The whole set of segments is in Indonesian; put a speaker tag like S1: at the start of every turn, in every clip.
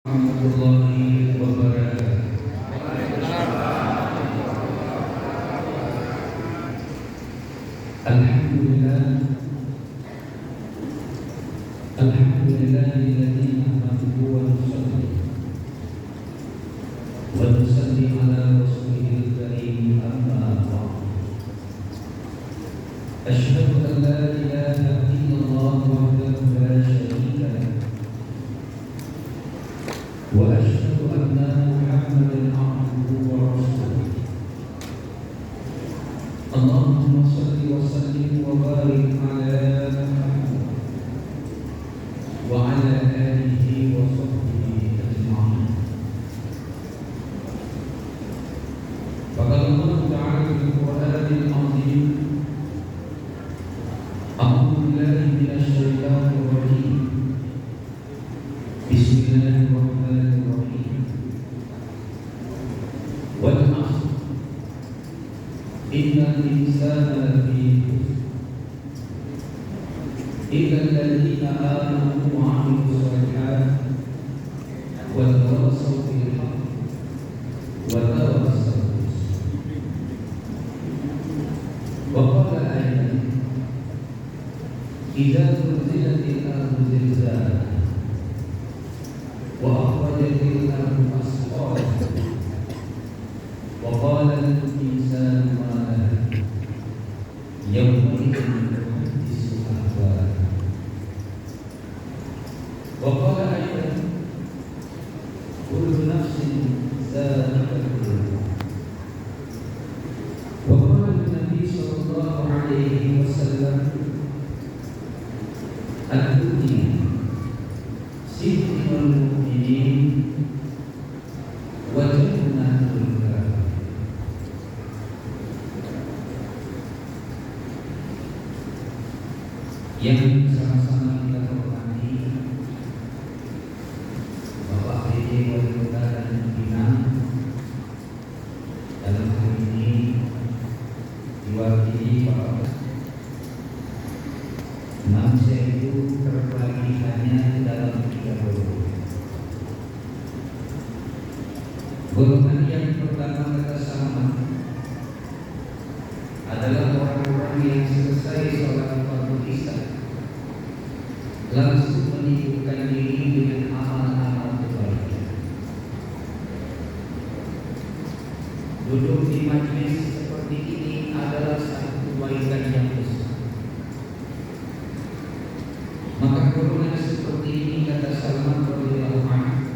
S1: Warahmatullahi wabarakatuh. Alhamdulillah, alhamdulillahilladzi nahmaduhu wa nusalli ala rasulihil karim, amma ba'd. Asyhadu an la ilaha illallah wahdahu la syarika lahu wa asyhadu anna Muhammadan abduhu wa rasuluh. Allahumma shalli wa sallim wa barik ala Muhammad wa ala alihi wa sahbihi ajma'in. Faqala Allah ta'ala fil Qur'anil 'azim, a'udzu billahi minasy syaithanir rajim. Bismillahirrahmanirrahim. Wal 'ashr, innal insana lafi khusr illa alladziina aamanu wa 'amilus shalihaati wa tawassaw bil haqqi wa tawassaw bis sabr. Wa qala ayatan, idza zulzilatil ardu zilzalaha wa akhrajatil ardu asqalaha wa qala al-insanu ma laha yawma idzin tuhaddithu akhbaraha. Wa qala ayatan, kullu nafsin dha'iqatul maut. Wa qala an-nabi sallallahu alaihi wasallam, ad-dunya sijnul mu'minin wa jannatul kafirin. Yang sama-sama kita hormati Bapak PJ Wali Kota dan Pinang, dalam hal ini diwakili Bapak Imam itu terbagi hanya dalam 3 golongan. Golongan yang pertama kata sama adalah orang-orang yang selesai sholat fardu isya langsung menyibukkan diri dengan amal-amal kebaikan. Duduk di majlis seperti ini adalah satu kebaikan yang besar. Maka golongan seperti ini, kata Salman radhiyallahu anhu,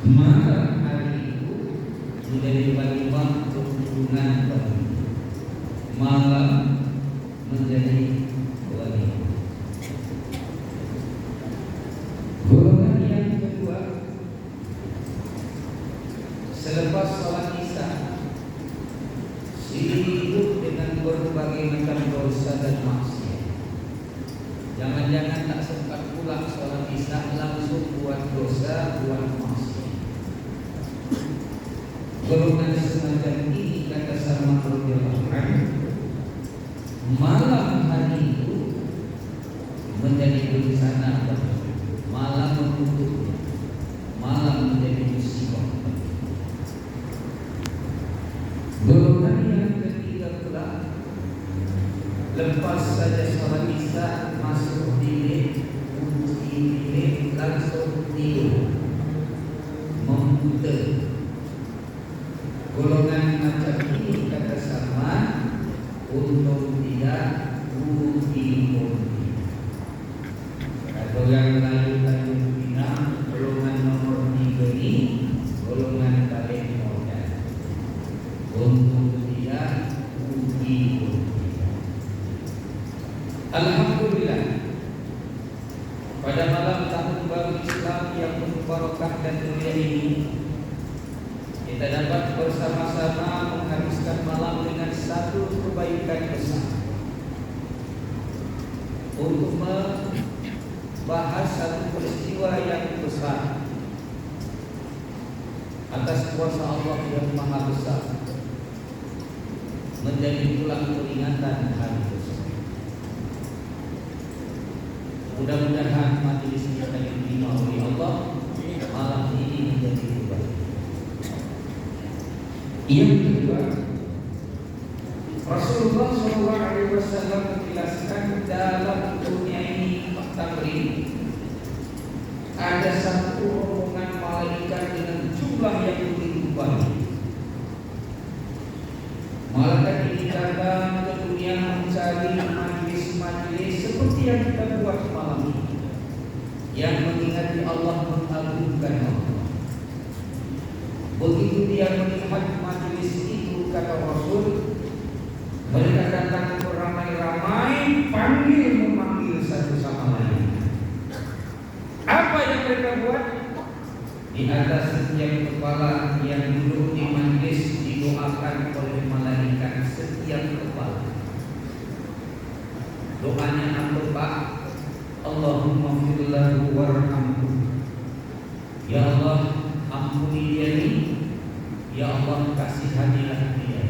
S1: malam hari itu menjadi bagi-bagi keuntungan bagi malam menjadi kewajiban. Golongan yang kedua, selepas sholat isya sibuk dengan berbagai macam dosa dan maksiat. Jangan-jangan tak sempat pulang sholat isya langsung buat dosa, buat maksiat. Golongan semacam ini, kata Salman radhiyallahu anhu, malam hari itu menjadi bencana bagi, malam menutup, malam menjadi musibah. Golongan yang ketiga pula, lepas saja sholat isya masuk bilik, kunci bilik, langsung tidur, membuter. Golongan macam ini, kata Salman, untung tidak rugi pun. Atau yang lain Tanjung Pinang, golongan nomor 3 ini, golongan paling modal. Untung tidak rugi pun. Alhamdulillah, pada malam tahun baru Islam yang penuh barokah dan mulia ini, kita dapat bersama-sama menghabiskan malam dengan satu kebaikan besar untuk membahas satu peristiwa yang besar atas kuasa Allah yang maha besar, menjadi tulang peringatan hari besar. Mudah-mudahan majelis kita yang diterima oleh Allah malam ini Yang kedua, Rasulullah SAW menjelaskan dalam dunia ini takdir ada satu rombongan malaikat dengan jumlah yang begitu banyak. Malaikat ini datang ke dunia mencari majlis-majlis seperti yang kita buat malam ini, yang mengingati Allah, mengagungkan Allah. Begitu dia melihat majlis itu, kata Rasul, mereka datang beramai-ramai, memanggil satu sama lain. Apa yang mereka buat? Di atas setiap kepala yang duduk di majlis didoakan oleh malaikat setiap kepala. Doanya apa Pak? Allahumma firlahu warhamhu. Ya Allah, ampuni dia ini. Ya Allah, kasihanilah dia.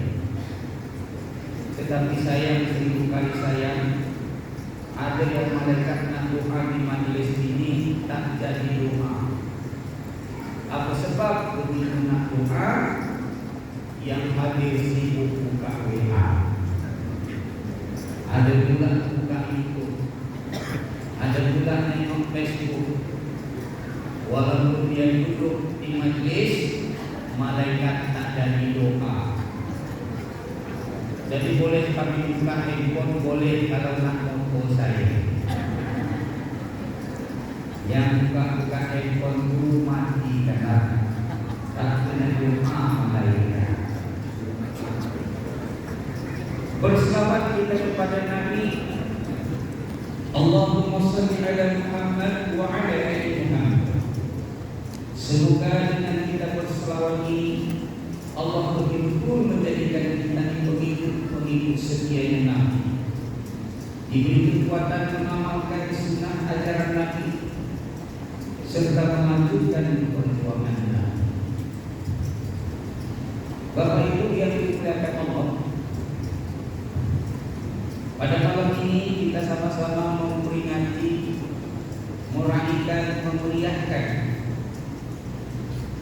S1: Tetapi sayang, 1000 kali sayang, ada yang malaikat nak doa di majlis ini tak jadi doa. Apa sebab? Begitu nak doa, yang hadir sibuk buka WA, ada pula buka YouTube, ada pula nengok Facebook. Walaupun dia duduk di majlis, malaikat tak jadi doa. Jadi boleh kami buka handphone, boleh kalau nak foto saya. Yang buka handphone dulu mati karena tak kena doa malaikat. Berselawat kita kepada Nabi. Allahumma salli ala Muhammad wa ala ali Muhammad. Semoga dengan kita berselawat ini, Allah betul-betul menjadikan kita pengikut setianya Nabi, diberi kekuatan mengamalkan sunnah ajaran Nabi, serta melanjutkan perjuangan Nabi. Bapak Ibu yang dimuliakan Allah, pada malam ini kita sama-sama memperingati, meraihkan, memeriahkan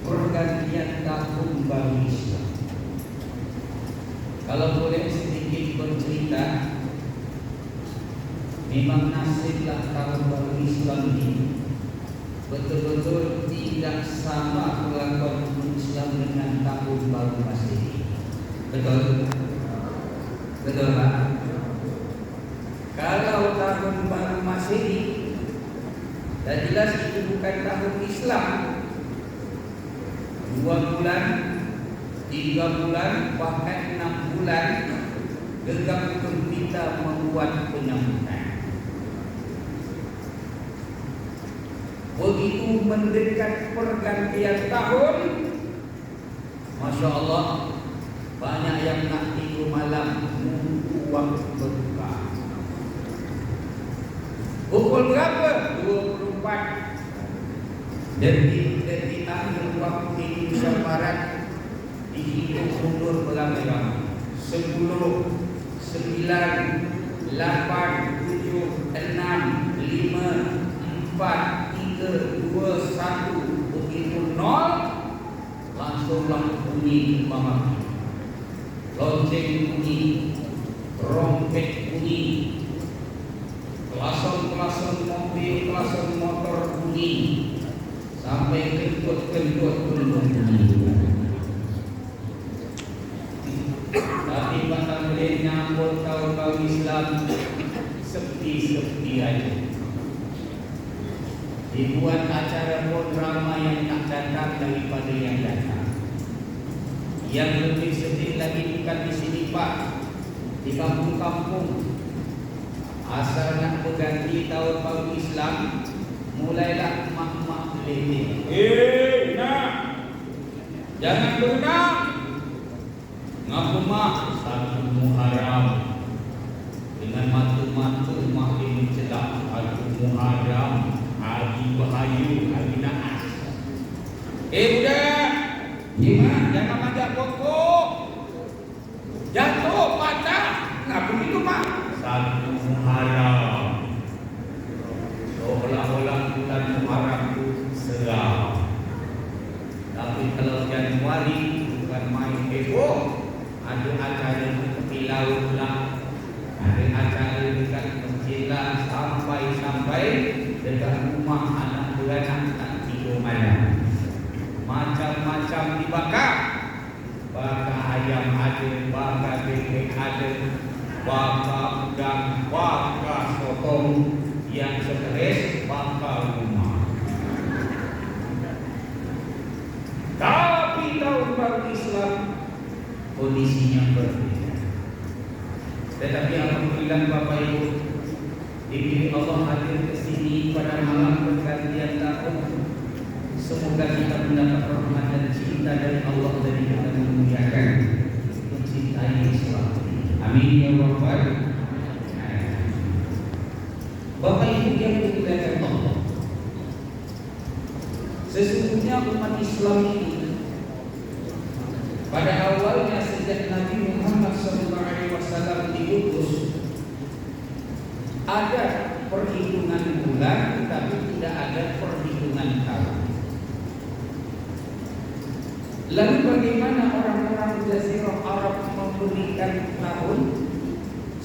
S1: pergantian tahun baru Islam. Kalau boleh sedikit bercerita, memang nasiblah tahun baru Islam ini betul-betul tidak sama perlakuan Islam dengan tahun baru Masehi. Betul? Betul Pak? Kalau tahun baru Masehi, dan jelas itu bukan tahun Islam. 2 bulan, 3 bulan, bahkan 6 bulan gegap gempita membuat penyambutan. Begitu mendekat pergantian tahun, Masya Allah, banyak yang nak tidur malam menunggu waktu berbuka. Pukul berapa? 24. Detik akhir waktu Indonesia Barat dihitung mundur beramai-ramai. 10, 9, 8, 7, 6, 5, 4, 3, 2, 1. Begitu 0, langsunglah bunyi kembang, lonceng bunyi, trompet bunyi, klason mobil, klason motor bunyi, sampai kentut bunyi. Tapi pada mulai nyambut tahun Islam sepi-sepi aja. Dibuat acara pun ramai yang tak datang daripada yang datang. Yang lebih sedih lagi bukan di sini Pak, di kampung-kampung. Asal nak berganti tahun baru Islam, mulailah mak-mak lele. Nak, jangan berenang. Ngaku mak, satu Muharram. Dengan matu-matu mak ini cedak. Satu Muharram, Haji Bahayu, Haji Naas. Budak, Mak, jangan majak pokok. Jatuh, patah. Nak begitu Mak? Satu Muharram. Seolah-olah bulan Muharram itu seram. Tapi kalau Januari bukan main. ramai heboh. Ada acara di laut lah, ada acara dekat masjid lah, sampai dekat rumah anak beranak tak tidur malam. Macam-macam dibakar. Bakar ayam ada, bakar bebek ada, bakar udang, bakar sotong. Yang stres bakar rumah. Tapi tahun baru Islam kondisinya berbeda. Tetapi alhamdulillah Bapak Ibu, dipilih Allah hadir ke sini pada malam pergantian tahun. Semoga kita mendapat rahmat dan cinta dari Allah dan kita memuliakan mencintai Islam. Amin ya rabbal alamin. Bapak Ibu yang dimuliakan Allah, sesungguhnya umat Islam ini pada awalnya sejak Nabi Muhammad SAW diutus, ada perhitungan bulan tapi tidak ada perhitungan tahun. Lalu bagaimana orang-orang Jazirah Arab memberikan tahun?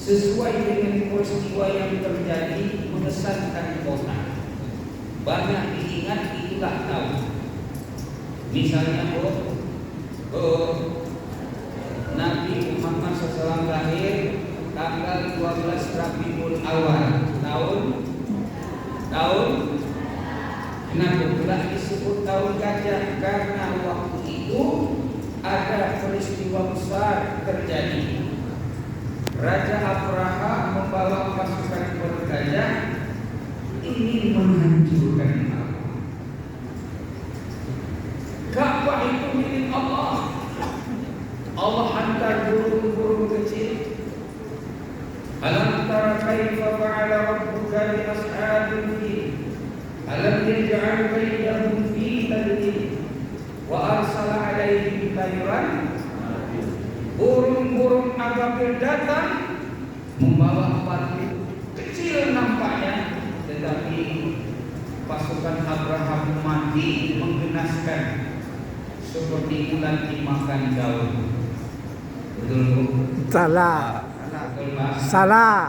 S1: Sesuai dengan peristiwa yang terjadi mengesankan kota. Banyak diingat itulah tahun. Misalnya Nabi Muhammad SAW lahir tanggal 12 Rabiul Awal tahun kenapa pula disebut tahun gajah? Karena waktu itu ada peristiwa besar terjadi. Raja Abraha membawa pasukan bergajah ingin menghancurkan Ka'bah itu milik Allah. Allah hantar burung-burung kecil. Alam tara kaifa fa'ala rabbuka bi ashabil fil. Alam yaj'al kaydahum fi tadlil wa arsala 'alaihim tayran. Burung-burung ababil datang membawa batu kecil nampaknya, tetapi pasukan Abraham mati menggenaskan seperti ulat dimakan daun. Betul Bu?
S2: Salah.
S1: Betul Pak?
S2: Salah.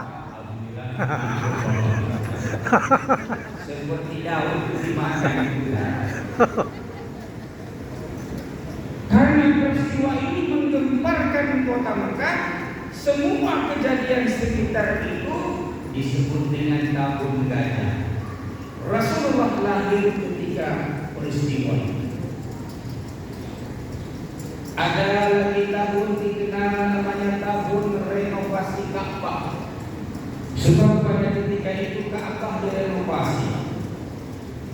S1: Seperti daun dimakan ulat. Karena peristiwa ini menggemparkan kota Mekah, semua kejadian sekitar itu disebut dengan tahun gajah. Rasulullah lahir ketika peristiwa itu. Ada lagi tahun dikenal namanya tahun renovasi Ka'bah. Sebab pada ketika itu Ka'bah direnovasi.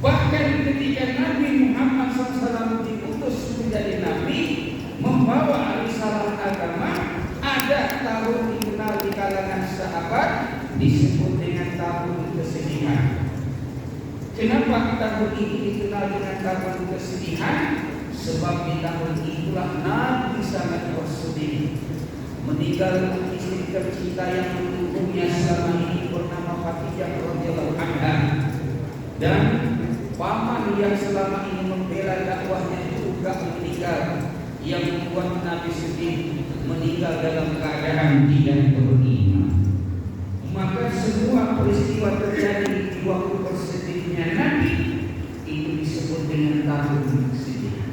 S1: Bahkan ketika Nabi Muhammad SAW diutus menjadi Nabi, membawa risalah agama, ada tahun dikenal di kalangan sahabat disebut dengan tahun kesedihan. Kenapa tahun ini dikenal dengan tahun kesedihan? Sebab di tahun itulah Nabi sangat bersedih. Meninggal istri tercinta yang mendukungnya selama ini bernama Khadijah radhiyallahu anha, dan paman yang selama ini membela dakwahnya juga meninggal, yang membuat Nabi sedih, meninggal dalam keadaan tidak beriman. Maka semua peristiwa terjadi di waktu bersedihnya Nabi itu disebut dengan tahun kesedihan.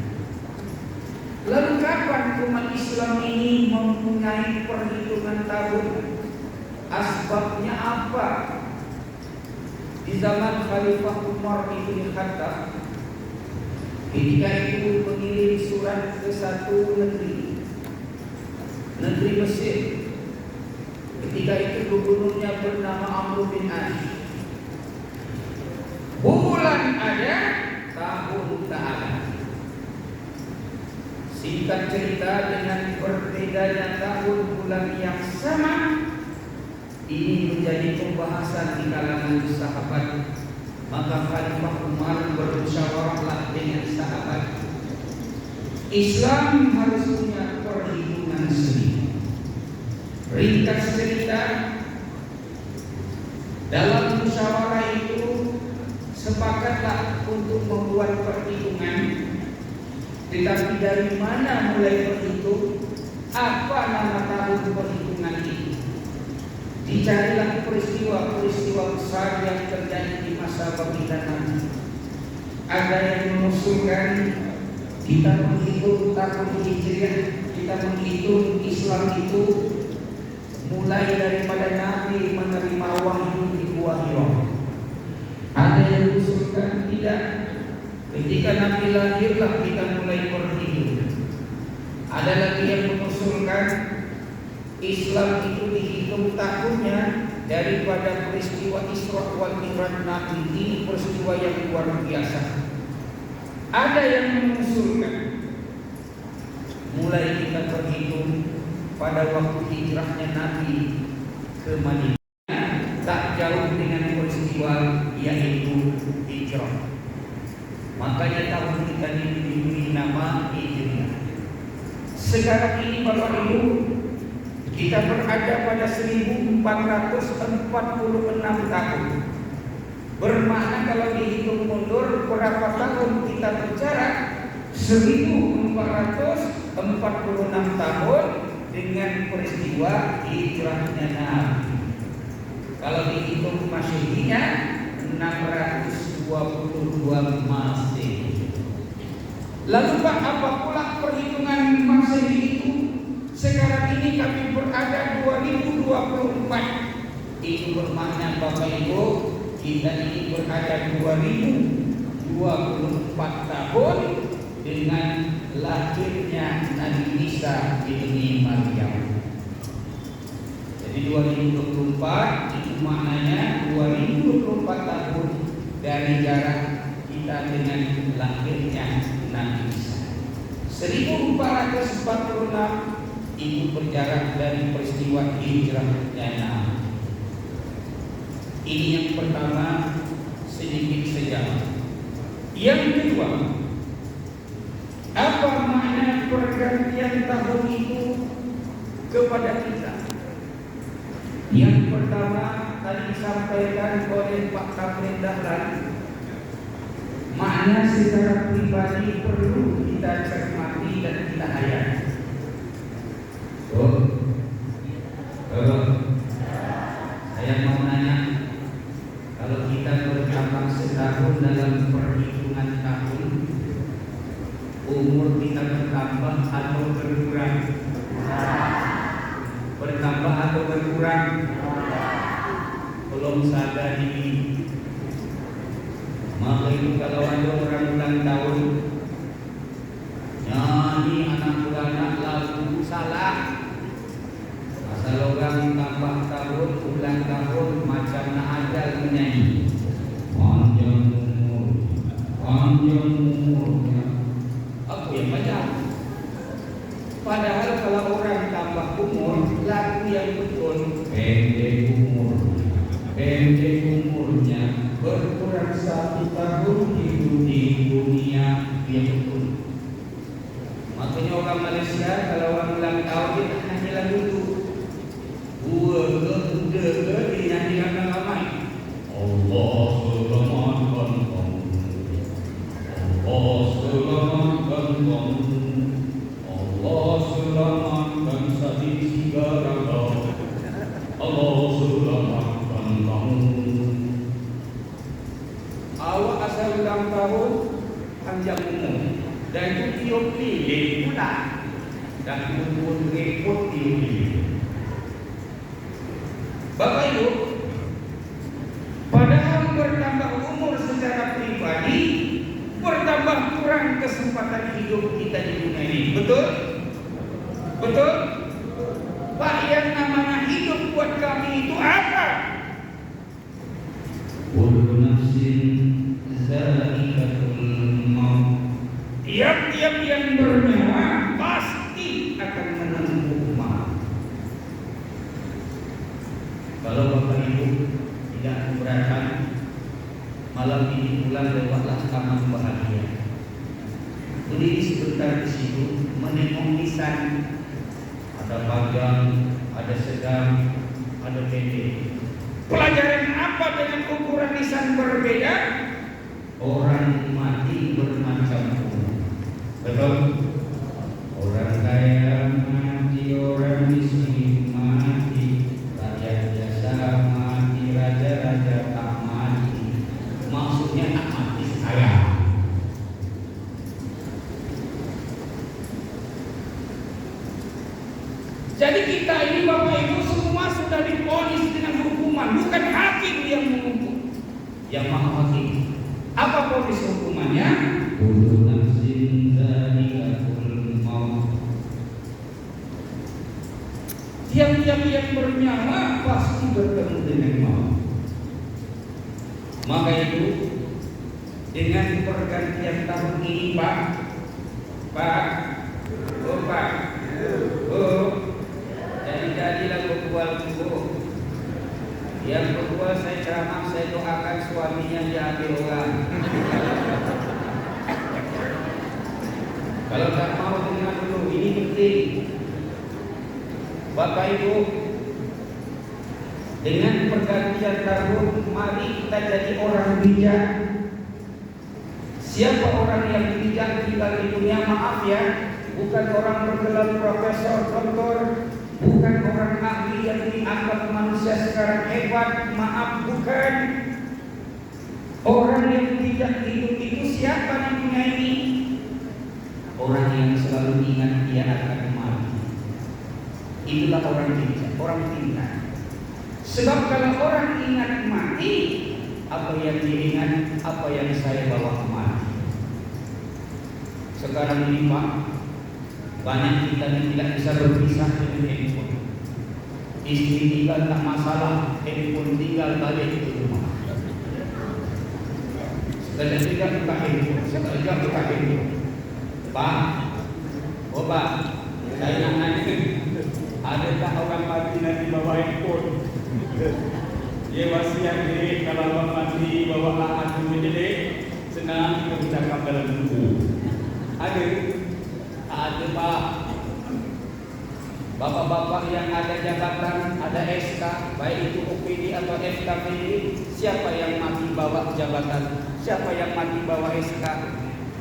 S1: Lalu kapan umat Islam ini mempunyai perhitungan tahun? Asbabnya apa? Di zaman Khalifah Umar bin Khattab, ketika itu mengirim surat ke satu negeri Mesir. Ketika itu gubernurnya bernama Amr bin As. Bulan ada, tahun tak ada. Singkat cerita, dengan berbedanya tahun bulan yang sama, ini menjadi pembahasan di kalangan sahabat. Maka Khalifah Umar bermusyawarahlah dengan sahabat. Islam harus punya perhitungan sendiri. Ringkas cerita, dalam musyawarah itu sepakatlah untuk membuat perhitungan Tetapi dari mana mulai berhitung? Apa nama tahun perhitungan itu? Dicarilah peristiwa-peristiwa besar yang terjadi di masa baginda Nabi. Ada yang mengusulkan kita menghitung tahun Hijriah, kita menghitung Islam itu mulai daripada Nabi menerima wahyu di Gua Hira. Ada yang mengusulkan tidak, ketika Nabi lahirlah kita mulai berhitung. Ada lagi yang mengusulkan Islam itu dihitung tahunnya daripada peristiwa Isra wal Mi'raj Nabi. Ini peristiwa yang luar biasa. Ada yang mengusulkan mulai kita berhitung pada waktu hijrahnya Nabi ke Madinah, tak jauh dengan peristiwa yaitu hijrah. Makanya tahun kita diberi nama Hijriah. Sekarang ini Bapak Ibu, kita berada pada 1446 tahun. Bermakna kalau dihitung mundur berapa tahun kita bicara? 1446 tahun dengan peristiwa hijrahnya Nabi. Kalau dihitung Masehinya 622 Masehi. Lalu Pak, apa pula perhitungan Masehi itu? Sekarang ini kami berada 2024. Itu bermakna Bapak Ibu, kita ini berada 2024 tahun dengan lahirnya Nabi Isa ibni Maryam. Jadi 2024 itu maknanya 2024 tahun dari jarak kita dengan lahirnya Nabi Isa. 1446 itu berjarak dari peristiwa hijrahnya Nabi. Ini yang pertama, sedikit sejarah. Yang kedua, apa makna pergantian tahun itu kepada kita? Yang pertama tadi disampaikan oleh Pak Kapten Dahlan, makna secara pribadi perlu kita cermati dan kita hayati. Saya mau nanya, kalau kita bertambah setahun dalam perhitungan tahun, umur kita bertambah atau berkurang? Bertambah atau berkurang? Belum sadar ini. Maka itu kalau ada orang ulang tahun, nyanyi anak-anak lagu salah. Asal orang tambah tahun, ulang tahun macam nak ajal menyanyi. Panjang umurnya. Apa yang macam? Padahal kalau orang tambah umur, lagu yang betul pendek umurnya, berkurang 1 tahun hidup di dunia yang betul. Makanya orang Malaysia kalau orang ulang tahun dia tak nyanyi lagu itu. Dua ke dinyanyikan ramai. Allah selamatkan kamu, Allah selamatkan kamu, Allah selamatkan segala kamu, Allah selamatkan kamu. Awak asal ulang tahun panjang umur dan itu tiup lilin pula, dan pun repot tiup lilin. Bapak Ibu, padahal bertambah umur secara pribadi, bertambah kurang kesempatan hidup kita di dunia ini. Betul? Betul? Pak, yang namanya hidup buat kami itu apa? Kullu nafsin za'iqatul maut. Tiap-tiap yang bernyawa pasti akan menempuh maut. Kalau Bapak Ibu tidak keberatan, malam ini pulang lewatlah taman bahagia. Berdiri sebentar di situ, menengok lisan. Ada panjang, ada sedang, ada pendek. Pelajaran apa dengan ukuran lisan berbeda? Orang mati bermacam umur. Betul? Orang kaya mati, orang miskin mati, rakyat biasa mati, raja-raja tak mati. Maksudnya tak mati sekarang. Jadi kita ini Bapak Ibu semua sudah divonis dengan hukuman, bukan hakim yang menghukum, yang maha hakim. Apa vonis hukumannya? Kullu nafsin dha'iqatul maut. Tiap-tiap yang bernyawa pasti bertemu dengan maut. Maka itu dengan pergantian tahun ini Pak, jadilah berbual bu. Yang berbual saya ceramah, saya doakan suaminya diambil orang. Kalau tak mau dengar dulu, ini penting. Bapak Ibu, dengan pergantian tahun, mari kita jadi orang bijak. Siapa orang yang bijak tinggal di dunia? Maaf ya, bukan orang bergelar profesor, doktor, bukan orang ahli yang dianggap manusia sekarang hebat. Maaf, bukan. Orang yang bijak hidup itu siapa di dunia ini? Orang yang selalu ingat dia akan mati. Itulah orang bijak, orang pintar. Sebab kalau orang ingat mati, apa yang diingat, apa yang saya bawa mati. Sekarang ini Pak, banyak kita yang tidak bisa berpisah dengan handphone. Istri tinggal tak masalah, handphone tinggal balik ke rumah. Sekali juga buka handphone, sekali juga buka handphone. Pak, oh Pak, saya nak nanya, adakah orang mati nanti bawa handphone? Dia wasiat diri kalau orang mati bawa alat menjadi senang kita bercakap dalam buku. Ada Pak. Bapak-bapak yang ada jabatan, ada SK, baik itu OPD atau FKPD, siapa yang mati bawa jabatan? Siapa yang mati bawa SK?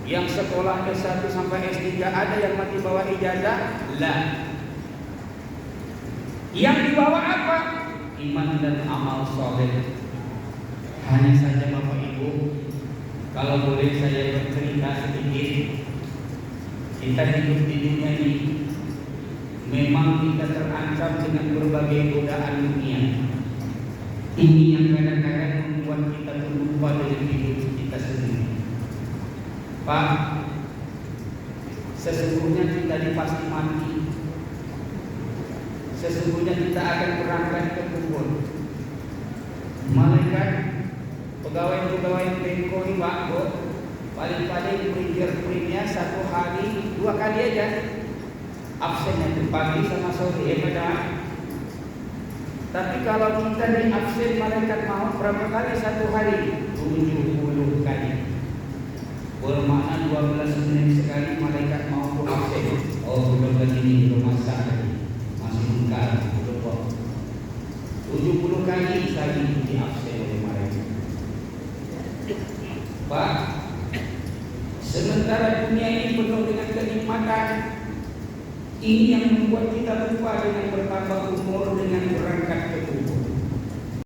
S1: Yang sekolah S1 sampai S3 ada yang mati bawa ijazah? Lah. Yang dibawa apa? Iman dan amal soleh. Hanya saja Bapak Ibu, kalau boleh saya bercerita sedikit, kita hidup di dunia ini memang kita terancam dengan berbagai godaan dunia. Ini yang kadang-kadang membuat kita lupa dengan hidup kita sendiri. Pak, sesungguhnya kita ini pasti mati. Sesungguhnya kita akan berangkat ke kubur. Malaikat, pegawai-pegawai Menko ini Pak, paling-paling premier satu hari 2 kali aja absennya itu pagi sama sore ya Pak. Tapi kalau kita di absen malaikat mau berapa kali satu hari? 70 kali. Bermakna 12 menit sekali malaikat mau absen. Oh belum begini, belum masak lagi, masih mengkar, belum kok. 70 kali saya di absen oleh malaikat. Pak, sementara dunia ini penuh dengan kenikmatan, ini yang membuat kita lupa dengan bertambah umur dengan berangkat ke kubur.